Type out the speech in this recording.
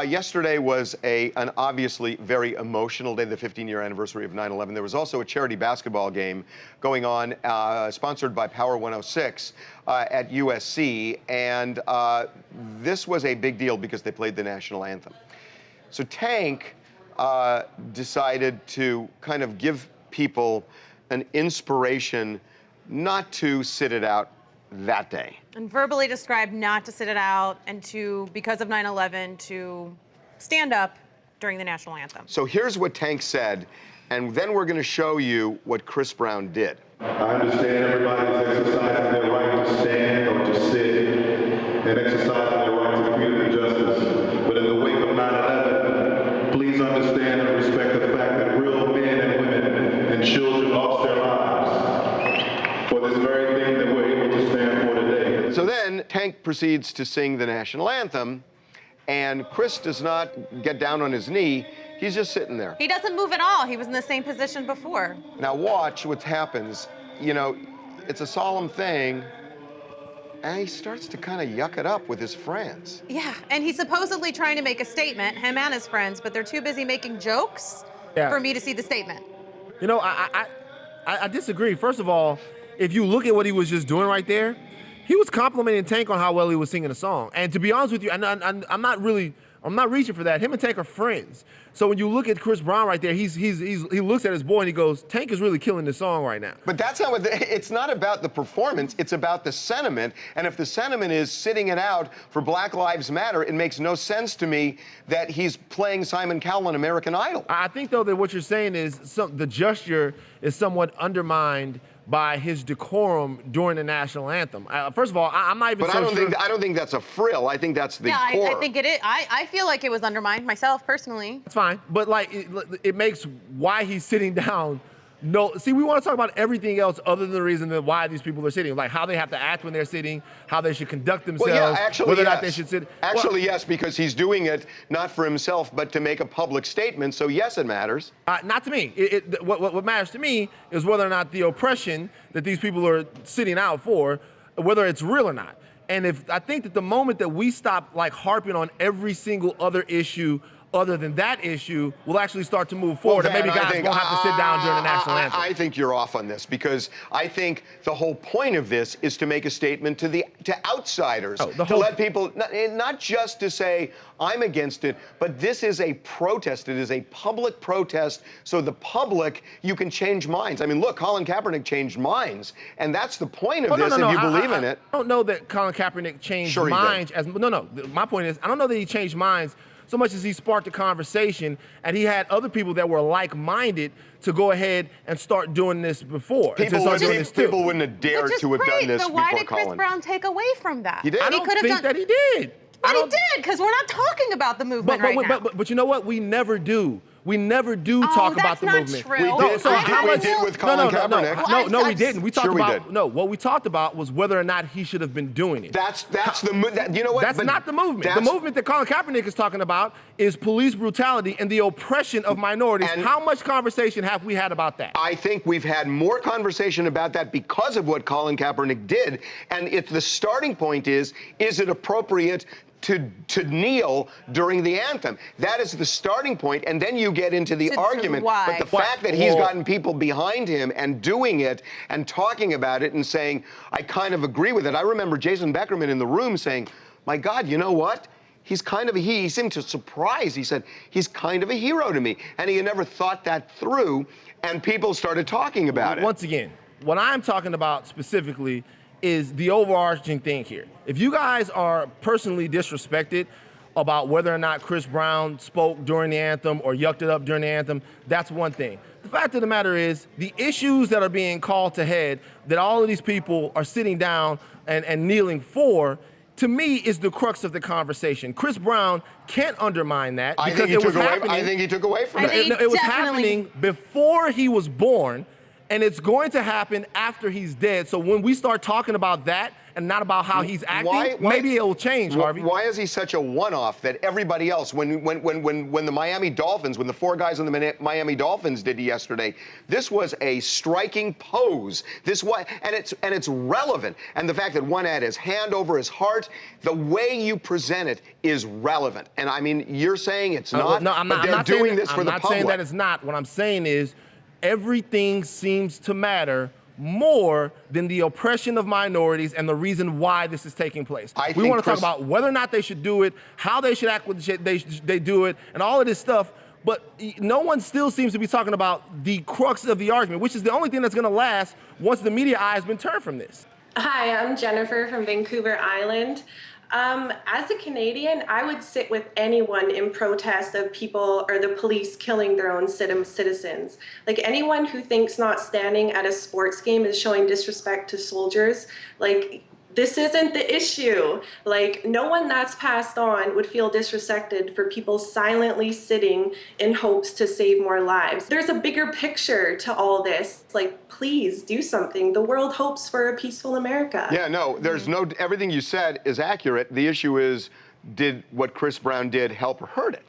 Yesterday was an obviously very emotional day, the 15-year anniversary of 9/11. There was also a charity basketball game going on, sponsored by Power 106 at USC, and this was a big deal because they played the national anthem. So Tank decided to kind of give people an inspiration not to sit it out that day. And verbally described not to sit it out and to, because of 9/11, to stand up during the national anthem. So here's what Tank said, and then we're going to show you what Chris Brown did. I understand everybody's exercising their right to stand or to sit and exercising their right to freedom and justice. But in the wake of 9/11, please understand and respect the fact that real men and women and children lost their lives for this very thing that we're able to stand for today. So then Tank proceeds to sing the national anthem, and Chris does not get down on his knee. He's just sitting there. He doesn't move at all. He was in the same position before. Now watch what happens. You know, it's a solemn thing, and he starts to kind of yuck it up with his friends. Yeah, and he's supposedly trying to make a statement, him and his friends, but they're too busy making jokes for me to see the statement. You know, I disagree. First of all, if you look at what he was just doing right there, he was complimenting Tank on how well he was singing the song. And to be honest with you, I'm not reaching for that. Him and Tank are friends. So when you look at Chris Brown right there, he looks at his boy and he goes, Tank is really killing this song right now. But that's not what it's not about the performance, it's about the sentiment. And if the sentiment is sitting it out for Black Lives Matter, it makes no sense to me that he's playing Simon Cowell on American Idol. I think, though, that what you're saying is the gesture is somewhat undermined by his decorum during the national anthem. First of all, I'm not even but so sure. I don't think that's a frill. I think that's the core. I think it is. I feel like it was undermined myself, personally. It's fine, but like it makes why he's sitting down. No, see, we want to talk about everything else other than the reason that why these people are sitting, like how they have to act when they're sitting, how they should conduct themselves, well, yeah, actually, whether or yes. not they should sit. Actually, yes, because he's doing it not for himself, but to make a public statement. So yes, it matters. Not to me. What matters to me is whether or not the oppression that these people are sitting out for, whether it's real or not. And I think that the moment that we stop like harping on every single other issue other than that issue, we'll actually start to move forward, and maybe guys won't have to sit down during the national anthem. I think you're off on this, because I think the whole point of this is to make a statement to outsiders, to let people, not just to say, I'm against it, but this is a protest. It is a public protest, so the public, you can change minds. I mean, look, Colin Kaepernick changed minds, and that's the point of this, if you believe in it. I don't know that Colin Kaepernick changed minds. No, my point is, I don't know that he changed minds so much as he sparked a conversation, and he had other people that were like-minded to go ahead and start doing this before. People wouldn't have dared to have done this before Colin. So why did Chris Brown take away from that? He did. I don't think that he did. But he did, because we're not talking about the movement right now. But you know what? We never do. We never do talk about the movement. True. We did with Colin Kaepernick. No, we didn't. We talked about what we talked about was whether or not he should have been doing it. You know what? That's not the movement. The movement that Colin Kaepernick is talking about is police brutality and the oppression of minorities. And how much conversation have we had about that? I think we've had more conversation about that because of what Colin Kaepernick did. And if the starting point is it appropriate to kneel during the anthem? That is the starting point, and then you get into the argument. But the fact that he's gotten people behind him and doing it and talking about it and saying, I kind of agree with it. I remember Jason Beckerman in the room saying, my God, you know what? He's kind of he seemed to surprise. He said, he's kind of a hero to me. And he had never thought that through, and people started talking about it. Once again, what I'm talking about specifically is the overarching thing here. If you guys are personally disrespected about whether or not Chris Brown spoke during the anthem or yucked it up during the anthem, that's one thing. The fact of the matter is, the issues that are being called to head, that all of these people are sitting down and kneeling for, to me, is the crux of the conversation. Chris Brown can't undermine that because it was happening. I think he took away from it. It was happening before he was born. And it's going to happen after he's dead. So when we start talking about that and not about how he's acting, maybe it'll change, Harvey. Why is he such a one-off that everybody else, when the Miami Dolphins, when the four guys on the Miami Dolphins did yesterday, this was a striking pose. And it's relevant. And the fact that one had his hand over his heart, the way you present it is relevant. And I mean, you're saying it's not. No, I'm not. But they're doing this for the public. I'm not saying that it's not. What I'm saying is, everything seems to matter more than the oppression of minorities and the reason why this is taking place. We want to talk about whether or not they should do it, how they should act when they do it, and all of this stuff. But no one still seems to be talking about the crux of the argument, which is the only thing that's going to last once the media eye has been turned from this. Hi, I'm Jennifer from Vancouver Island. As a Canadian, I would sit with anyone in protest of people or the police killing their own citizens. Like, anyone who thinks not standing at a sports game is showing disrespect to soldiers, like, this isn't the issue. Like, no one that's passed on would feel disrespected for people silently sitting in hopes to save more lives. There's a bigger picture to all this. Like, please do something. The world hopes for a peaceful America. Yeah, no, there's no, everything you said is accurate. The issue is, did what Chris Brown did help or hurt it?